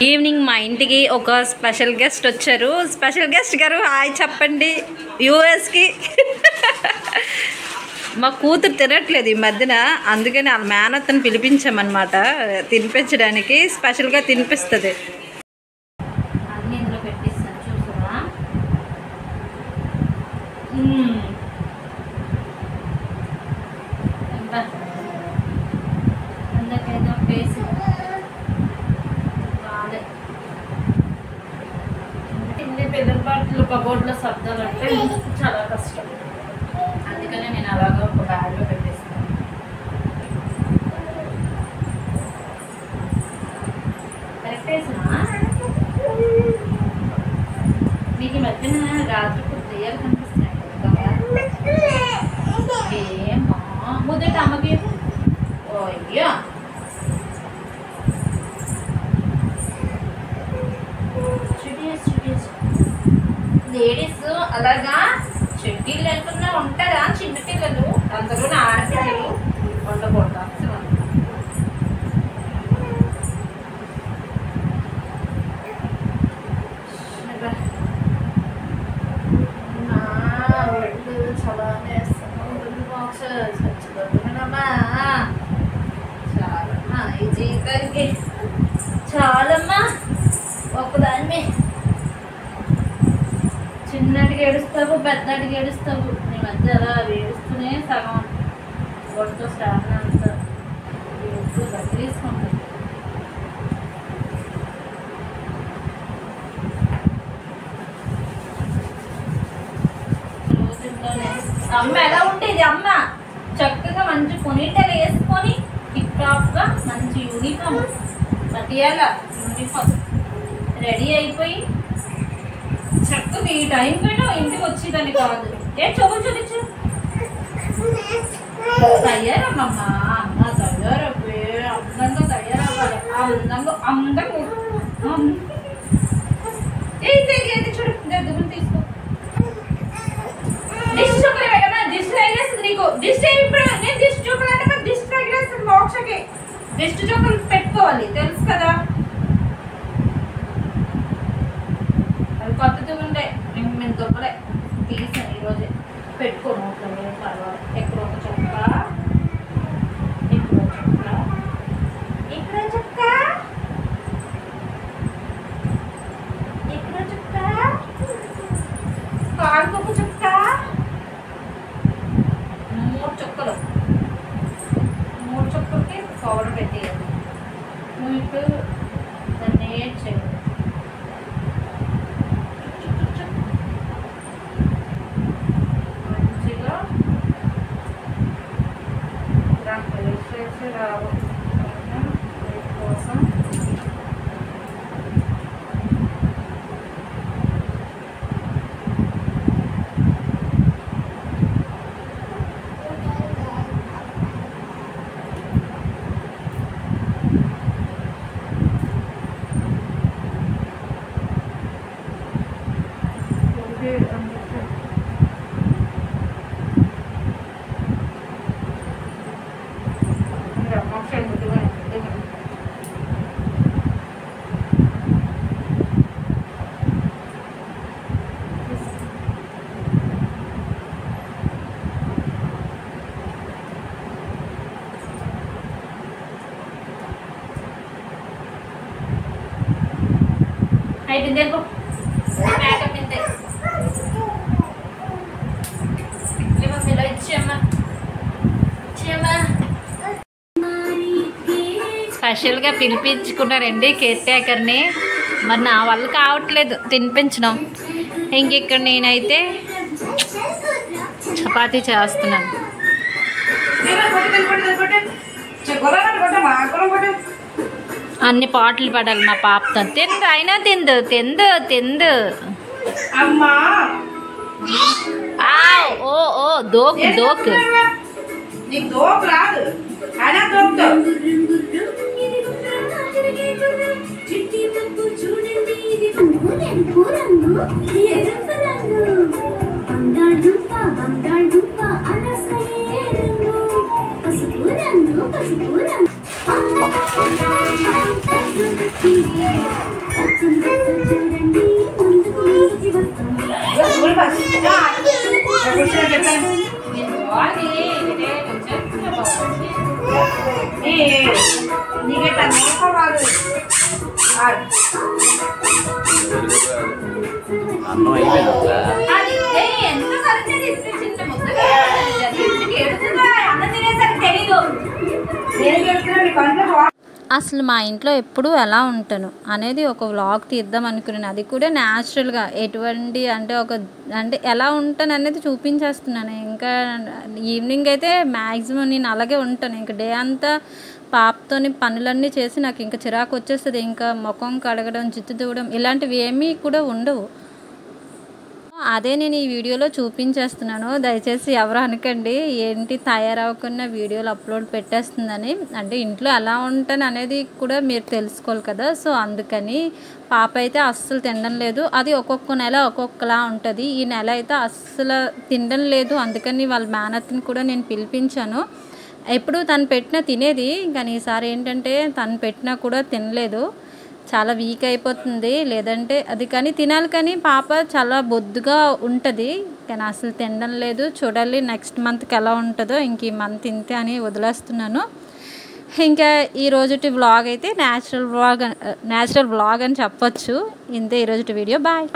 Evening మా ఇంటికి ఒక స్పెషల్ గెస్ట్ వచ్చారు. స్పెషల్ గెస్ట్ గారు హాయ్ చెప్పండి. యూఎస్కి మా కూతురు తినట్లేదు ఈ మధ్యన, అందుకని వాళ్ళ మేనత్తని పిలిపించామన్నమాట తినిపించడానికి. స్పెషల్గా తినిపిస్తుంది. అన్నీ ఇందులో పెట్టిస్తాను చూసారా. అందరికైతే పేసి పిల్లల పాటలు కబోర్డ్లో శబ్దాలు అంటే చాలా కష్టం. అందుకనే నేను అలాగా ఒక బ్యాగ్లో పెట్టేస్తాను. కరెక్ట్ వేసినా మీకు ఈ మధ్యన రాత్రి దెయ్యాలు కనిపిస్తున్నాయి ఏమా ముద్దట అమ్మకి. ఓ అయ్యా లేడీస్ అలాగా చెడ్డీలు లేకుండా ఉంటారా చిన్నపిల్లలు, అందులో ఆడపిల్లలు ఉండకూడదు. చాలమ్మా ఈ జీవితానికి చాలమ్మా. ఒక్కదాన్ని చిన్నటికి ఏడుస్తావు, పెద్దటికి ఏడుస్తావు. నీ మధ్య అలా ఏడుస్తూనే సగం ఒడితో స్టార్ట్ అంతా గట్టి తీసుకుంటుంది. రోజుల్లోనే అమ్మ ఎలా ఉండేది, అమ్మ చక్కగా మంచి పొనీటలు వేసుకొని టిప్ టాప్గా మంచి యూనిఫామ్ పటియాల యూనిఫామ్ రెడీ అయిపోయి చక్కగా ఈ టైం పైన ఇంటికి వచ్చేదాన్ని కాదు. ఏ చూపు చూపించు తయారమ్మా. అమ్మ తయారవ్వే, అందంగా తయారవ్వాలి. అందంగా అందంగా చూడు దగ్గర తీసుకో. దిష్టి చూపలేమా, దిష్టి తగిలేస్తుంది నీకు. దిష్టి ఇప్పుడు నేను దిష్టి చూపలంటే దిష్టి తగిలేస్తుంది. మోక్షకి దిష్టి చూపలు పెట్టుకోవాలి తెలుసు కదా. కొత్తది ఉండే మేము దొబ్బలే తీసాను ఈరోజే. పెట్టుకోను నోట్లో పర్వాలేదు. ఎక్కడ ఒక చొక్క, ఇక్కడ చొక్క, ఇక్కడ చొక్క, ఇక్కడ చొక్క, కాలుకొక చొక్క, 3 చొక్కలు. 3 చొక్కలకి పౌడర్ పెట్టేయాలి. నువ్వు ఇప్పుడు దాన్ని చేయాలి. కోసం అయిపోయింది. వెళ్ళిపో మేకప్ ఇంతే. మమ్మీలో ఇచ్చేమ్మా ఇచ్చేమ్మా. స్పెషల్గా పిలిపించుకున్నారండి కేర్ టేకర్ని. మరి నా వల్ల కావట్లేదు తినిపించడం. ఇంకెక్కడ నేనైతే చపాతీ చేస్తున్నాను. అన్ని పాటలు పడాలి మా పాపతో. తిందు అయినా తిందు తిందు తిందు. ఓ ఓ దోకు దోకు. పసుపు రంగు అన్నం అయిపోయింది. అసలు మా ఇంట్లో ఎప్పుడు ఎలా ఉంటాను అనేది ఒక వ్లాగ్ తీద్దాం అనుకున్నాను. అది కూడా న్యాచురల్గా ఎటువంటి అంటే ఎలా ఉంటాను అనేది చూపించేస్తున్నాను. ఇంకా ఈవినింగ్ అయితే మ్యాక్సిమం నేను అలాగే ఉంటాను. ఇంకా డే అంతా పాపతోని పనులన్నీ చేసి నాకు ఇంకా చిరాకు వచ్చేస్తుంది. ఇంకా ముఖం కడగడం, జుట్టు దువ్వడం ఇలాంటివి ఏమీ కూడా ఉండవు. అదే నేను ఈ వీడియోలో చూపించేస్తున్నాను. దయచేసి ఎవరు అనకండి ఏంటి తయారవకున్న వీడియోలు అప్లోడ్ పెట్టేస్తుందని. అంటే ఇంట్లో ఎలా ఉంటాను అనేది కూడా మీరు తెలుసుకోవాలి కదా. సో అందుకని పాప అయితే అస్సలు తినడం లేదు. అది ఒక్కొక్క నెల ఒక్కొక్కలా ఉంటుంది. ఈ నెల అయితే అస్సలు తినడం లేదు. అందుకని వాళ్ళ మేనత్ని కూడా నేను పిలిపించాను. ఎప్పుడు తను పెట్టినా తినేది, కానీ ఈసారి ఏంటంటే తను పెట్టినా కూడా తినలేదు. చాలా వీక్ అయిపోతుంది. లేదంటే అది కానీ తినాలి, కానీ పాప చాలా బొద్దుగా ఉంటుంది. కానీ అసలు తినడం లేదు. చూడాలి నెక్స్ట్ మంత్కి ఎలా ఉంటుందో. ఇంక ఈ మంత్ ఇంతే అని వదిలేస్తున్నాను. ఇంకా ఈరోజుటి వ్లాగ్ అయితే న్యాచురల్ వ్లాగ్ అని చెప్పొచ్చు. ఇంతే ఈరోజుటి వీడియో. బాయ్.